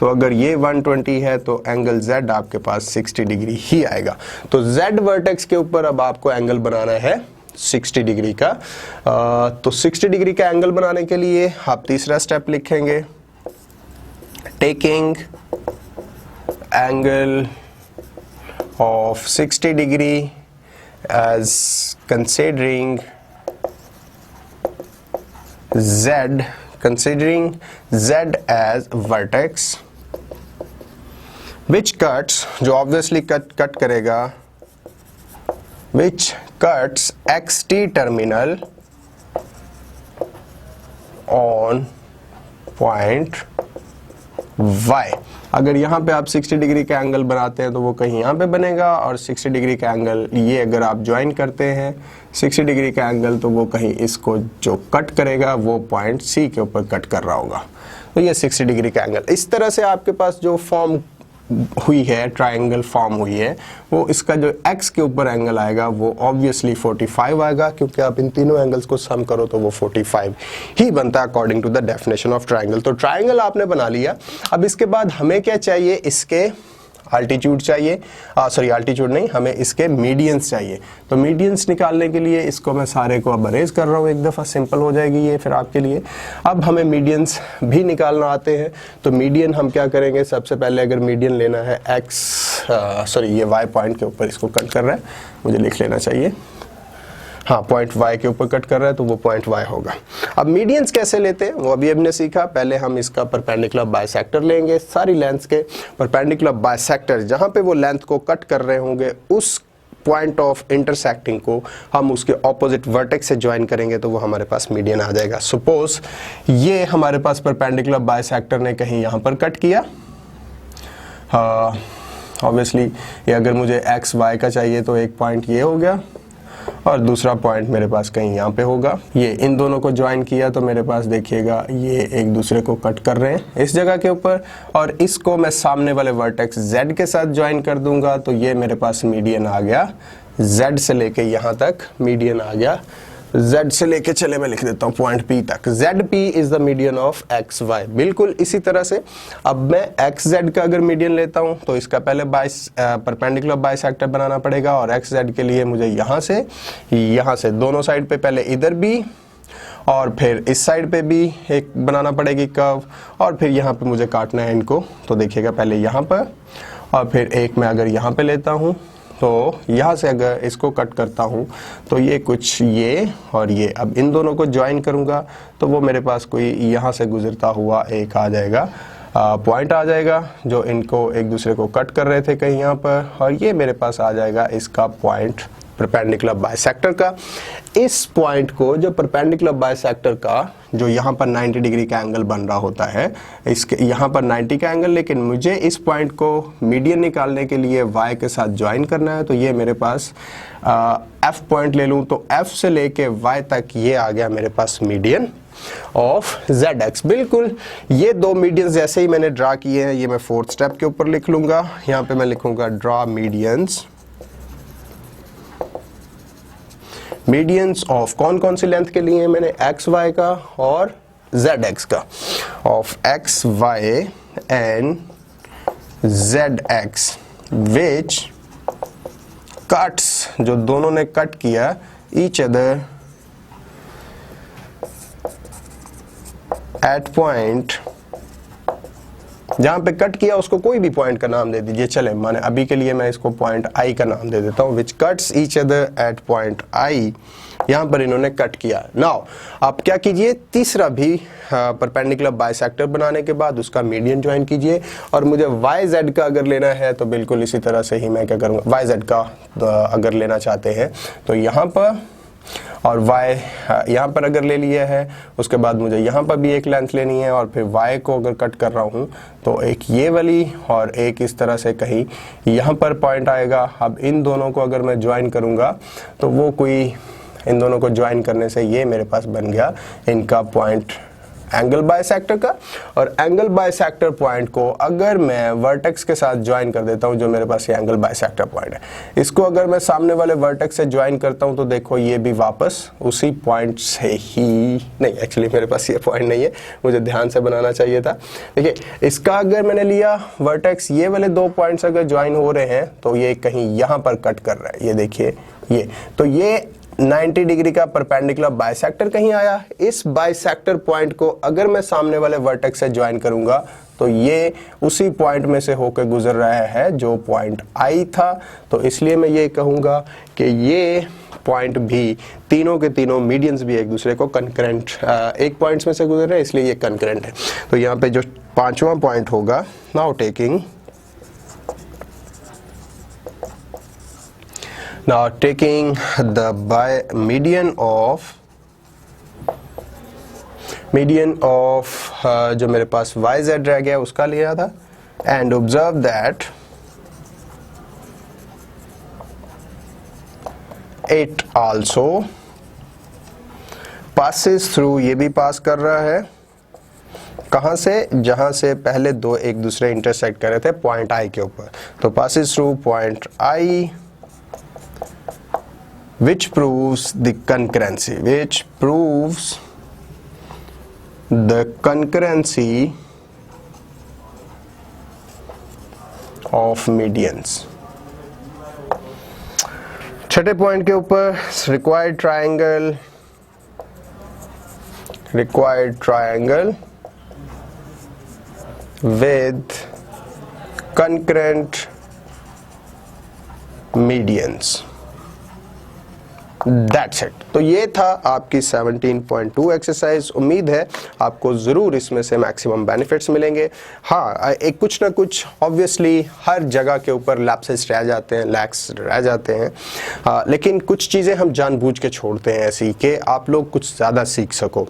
तो अगर ये 120 है तो एंगल Z आपके पास 60 डिग्री ही आएगा। तो Z वर्टेक्स के ऊपर अब आपको एंगल बनाना है 60 डिग्री का। तो 60 डिग्री का एंगल बनाने के लिए आप तीसरा स्टेप लिखेंगे, taking angle of 60 degree as considering Z as vertex which cuts, जो obviously कट करेगा, which cuts xt terminal on point y। अगर यहाँ पे आप 60 डिग्री का एंगल बनाते हैं तो वो कहीं यहाँ पे बनेगा, और 60 डिग्री का एंगल ये अगर आप ज्वाइन करते हैं 60 डिग्री का एंगल तो वो कहीं इसको जो कट करेगा वो पॉइंट सी के ऊपर कट कर रहा होगा। तो ये 60 डिग्री का एंगल, इस तरह से आपके पास जो फॉर्म हुई है, ट्रायंगल फॉर्म हुई है, वो इसका जो x के ऊपर एंगल आएगा वो ऑब्वियसली 45 आएगा, क्योंकि आप इन तीनों एंगल्स को सम करो तो वो 45 ही बनता है according to the definition of triangle. तो ट्रायंगल आपने बना लिया। अब इसके बाद हमें क्या चाहिए, इसके अल्टीट्यूड चाहिए, सॉरी अल्टीट्यूड नहीं, हमें इसके मीडियंस चाहिए। तो मीडियंस निकालने के लिए इसको मैं सारे को अब अरेज कर रहा हूँ, एक दफ़ा सिंपल हो जाएगी ये फिर आपके लिए। अब हमें मीडियंस भी निकालना आते हैं। तो मीडियन हम क्या करेंगे, सबसे पहले अगर मीडियन लेना है ये y पॉइंट के ऊपर इसको कट कर रहा है, मुझे लिख लेना चाहिए, हाँ पॉइंट y के ऊपर कट कर रहा है तो वो पॉइंट y होगा। अब मीडियंस कैसे लेते हैं वो अभी हमने सीखा। पहले हम इसका परपेंडिकुलर बाइसेक्टर लेंगे, सारी लेंथ के परपेंडिकुलर बाइसेक्टर जहाँ पे वो लेंथ को कट कर रहे होंगे उस पॉइंट ऑफ इंटरसेक्टिंग को हम उसके ऑपोजिट वर्टेक्स से ज्वाइन करेंगे तो वो हमारे पास मीडियन आ जाएगा। सपोज ये हमारे पास परपेंडिकुलर बाइसेक्टर ने कहीं यहाँ पर कट किया, ऑब्वियसली ये अगर मुझे एक्स वाई का चाहिए तो एक पॉइंट ये हो गया और दूसरा पॉइंट मेरे पास कहीं यहाँ पे होगा। ये इन दोनों को ज्वाइन किया तो मेरे पास देखिएगा ये एक दूसरे को कट कर रहे हैं इस जगह के ऊपर, और इसको मैं सामने वाले वर्टेक्स Z के साथ ज्वाइन कर दूंगा तो ये मेरे पास मीडियन आ गया। Z से लेके यहाँ तक मीडियन आ गया, Z से लेके चले मैं लिख देता हूँ पॉइंट P तक। ZP is the median of XY। बिल्कुल इसी तरह से अब मैं XZ का अगर मीडियन लेता हूँ तो इसका पहले परपेंडिकुलर बाइसेक्टर बनाना पड़ेगा, और XZ के लिए मुझे यहाँ से दोनों साइड पे पहले इधर भी और फिर इस साइड पे भी एक बनाना पड़ेगी कर्व, और फिर यहाँ पे मुझे काटना है इनको। तो देखिएगा पहले यहाँ पर और फिर एक मैं अगर यहाँ पे लेता हूँ तो यहाँ से अगर इसको कट करता हूँ तो ये कुछ ये और ये, अब इन दोनों को ज्वाइन करूँगा तो वो मेरे पास कोई यहाँ से गुजरता हुआ एक आ जाएगा, पॉइंट आ जाएगा जो इनको एक दूसरे को कट कर रहे थे कहीं यहाँ पर, और ये मेरे पास आ जाएगा इसका पॉइंट परपेंडिकुलर बाइसेक्टर का। इस पॉइंट को जो परपेंडिकुलर बाइसेक्टर का जो यहाँ पर 90 डिग्री का एंगल बन रहा होता है, इसके यहाँ पर 90 का एंगल, लेकिन मुझे इस पॉइंट को मीडियन निकालने के लिए y के साथ ज्वाइन करना है। तो ये मेरे पास f पॉइंट ले लूँ तो f से लेके y तक ये आ गया मेरे पास मीडियन ऑफ ZX। बिल्कुल ये दो मीडियंस जैसे ही मैंने ड्रा किए हैं ये मैं फोर्थ स्टेप के ऊपर लिख लूँगा। यहाँ पे मैं लिखूँगा ड्रा मीडियंस ऑफ कौन सी लेंथ के लिए मैंने XY का और ZX का, of XY and ZX which cuts, जो दोनों ने कट किया ईच अदर एट पॉइंट, जहां पे कट किया उसको कोई भी पॉइंट का नाम दे दीजिए, चले माने अभी के लिए मैं इसको पॉइंट I का नाम दे देता हूं, विच cuts each other at point I। यहां पर इन्होंने कट किया। नाउ आप क्या कीजिए, तीसरा भी परपेंडिकुलर बाइसेक्टर बनाने के बाद उसका मीडियन ज्वाइन कीजिए, और मुझे YZ का अगर लेना है तो बिल्कुल इसी तरह से ही मैं क्या करूँगा, YZ का अगर लेना चाहते हैं तो यहाँ पर, और y यहाँ पर अगर ले लिया है उसके बाद मुझे यहाँ पर भी एक लेंथ लेनी है, और फिर y को अगर कट कर रहा हूँ तो एक ये वाली और एक इस तरह से कहीं यहाँ पर पॉइंट आएगा। अब इन दोनों को अगर मैं ज्वाइन करूँगा तो वो कोई, इन दोनों को ज्वाइन करने से ये मेरे पास बन गया इनका पॉइंट एंगल बाइसेक्टर का, और एंगल बाइसेक्टर पॉइंट को अगर मैं वर्टेक्स के साथ ज्वाइन कर देता हूं, जो मेरे पास ये एंगल बाइसेक्टर पॉइंट है, इसको अगर मैं सामने वाले वर्टेक्स से ज्वाइन करता हूं तो देखो ये भी वापस उसी पॉइंट से ही, नहीं एक्चुअली मेरे पास ये पॉइंट नहीं है, मुझे ध्यान से बनाना चाहिए था। देखिए इसका अगर मैंने लिया वर्टेक्स, ये वाले दो पॉइंट्स अगर ज्वाइन हो रहे हैं तो ये कहीं यहां पर कट कर रहा है, ये देखिए ये, तो ये 90 डिग्री का परपेंडिकुलर बाइसेक्टर कहीं आया। इस बाइसेक्टर पॉइंट को अगर मैं सामने वाले वर्टेक्स से ज्वाइन करूंगा तो ये उसी पॉइंट में से होकर गुजर रहा है जो पॉइंट आई था, तो इसलिए मैं ये कहूंगा कि ये पॉइंट भी, तीनों के तीनों मीडियंस भी एक दूसरे को कंकरेंट एक पॉइंट्स में से गुजर रहे हैं, इसलिए ये कंकरेंट है। तो यहाँ पे जो पांचवा पॉइंट होगा, now taking the median of जो मेरे पास yz रह गया उसका लिया था, and observe that it also passes through, ये भी पास कर रहा है कहां से, जहां से पहले दो एक दूसरे इंटरसेक्ट कर रहे थे पॉइंट आई के ऊपर, तो passes through point I, which proves the concurrency of medians। छठे पॉइंट के ऊपर required triangle with concurrent medians, That's it। तो ये था आपकी 17.2 एक्सरसाइज। उम्मीद है आपको ज़रूर इसमें से मैक्सिमम बेनिफिट्स मिलेंगे। हाँ, एक कुछ ना कुछ ऑब्वियसली हर जगह के ऊपर लैप्सेस रह जाते हैं, लैक्स रह जाते हैं, लेकिन कुछ चीज़ें हम जानबूझ के छोड़ते हैं ऐसी कि आप लोग कुछ ज़्यादा सीख सको।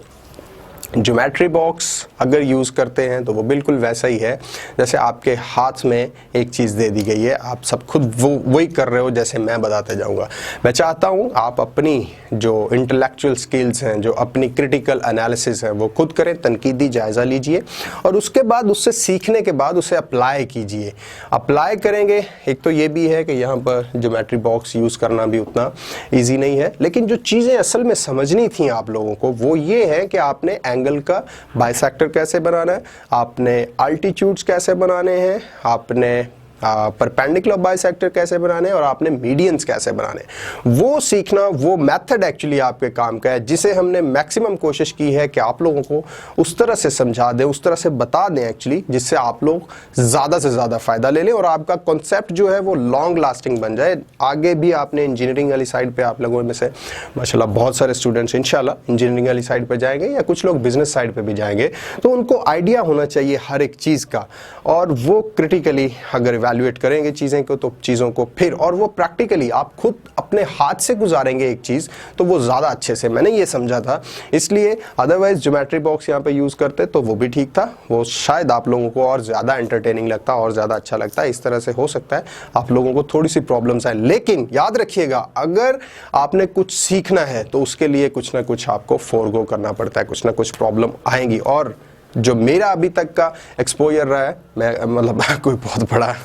ज्योमेट्री बॉक्स अगर यूज़ करते हैं तो वो बिल्कुल वैसा ही है जैसे आपके हाथ में एक चीज़ दे दी गई है, आप सब खुद वही कर रहे हो जैसे मैं बताते जाऊंगा। मैं चाहता हूं आप अपनी जो इंटेलेक्चुअल स्किल्स हैं, जो अपनी क्रिटिकल एनालिसिस है, वो खुद करें, तनकीदी जायज़ा लीजिए और उसके बाद उससे सीखने के बाद उसे अप्लाई कीजिए। अप्लाई करेंगे, एक तो ये भी है कि यहाँ पर ज्योमेट्री बॉक्स यूज़ करना भी उतना ईजी नहीं है, लेकिन जो चीज़ें असल में समझनी थी आप लोगों को वो ये है कि आपने एंगल का बाइसेक्टर कैसे बनाना है, आपने अल्टीट्यूड्स कैसे बनाने हैं, आपने परपेंडिकुलर बाइसेक्टर कैसे बनाने और आपने मीडियंस कैसे बनाने, वो सीखना, वो मेथड एक्चुअली आपके काम का है जिसे हमने मैक्सिमम कोशिश की है कि आप लोगों को उस तरह से समझा दें, उस तरह से बता दें एक्चुअली, जिससे आप लोग ज़्यादा से ज़्यादा फ़ायदा ले लें और आपका कॉन्सेप्ट जो है वो लॉन्ग लास्टिंग बन जाए। आगे भी आपने इंजीनियरिंग वाली साइड पर, आप लोगों में से माशाल्लाह बहुत सारे स्टूडेंट्स इंशाल्लाह इंजीनियरिंग वाली साइड पर जाएंगे या कुछ लोग बिजनेस साइड पर भी जाएंगे, तो उनको आइडिया होना चाहिए हर एक चीज़ का और वो क्रिटिकली अगर इवैल्यूएट करेंगे चीज़ें को तो चीज़ों को फिर, और वो प्रैक्टिकली आप खुद अपने हाथ से गुजारेंगे एक चीज़, तो वो ज़्यादा अच्छे से, मैंने ये समझा था। इसलिए अदरवाइज ज्योमेट्री बॉक्स यहाँ पे यूज़ करते तो वो भी ठीक था, वो शायद आप लोगों को और ज़्यादा एंटरटेनिंग लगता, और ज़्यादा अच्छा लगता। इस तरह से हो सकता है आप लोगों को थोड़ी सी प्रॉब्लम्स आए, लेकिन याद रखिएगा अगर आपने कुछ सीखना है तो उसके लिए कुछ ना कुछ आपको फोरगो करना पड़ता है, कुछ ना कुछ प्रॉब्लम आएंगी। और जो मेरा अभी तक का एक्सपोजर रहा है, मैं मतलब कोई बहुत बड़ा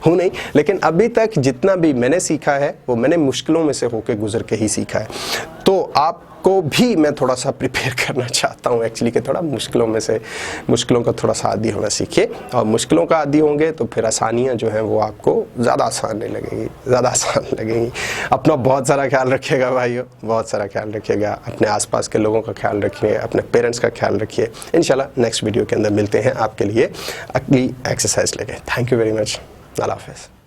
हूँ नहीं, लेकिन अभी तक जितना भी मैंने सीखा है वो मैंने मुश्किलों में से होके गुजर के ही सीखा है। तो आपको भी मैं थोड़ा सा प्रिपेयर करना चाहता हूँ एक्चुअली कि थोड़ा मुश्किलों का थोड़ा सा आदी होना सीखिए, और मुश्किलों का आदी होंगे तो फिर आसानियाँ जो हैं वो आपको ज़्यादा आसान नहीं लगेंगी, ज़्यादा आसान लगेंगी। अपना बहुत सारा ख्याल रखिएगा भाइयों, बहुत सारा ख्याल रखिएगा, अपने आसपास के लोगों का ख्याल रखिए, अपने पेरेंट्स का ख्याल रखिए। इंशाल्लाह नेक्स्ट वीडियो के अंदर मिलते हैं आपके लिए अगली एक्सरसाइज लेके। Thank you very much. अल्लाह हाफ़िज़।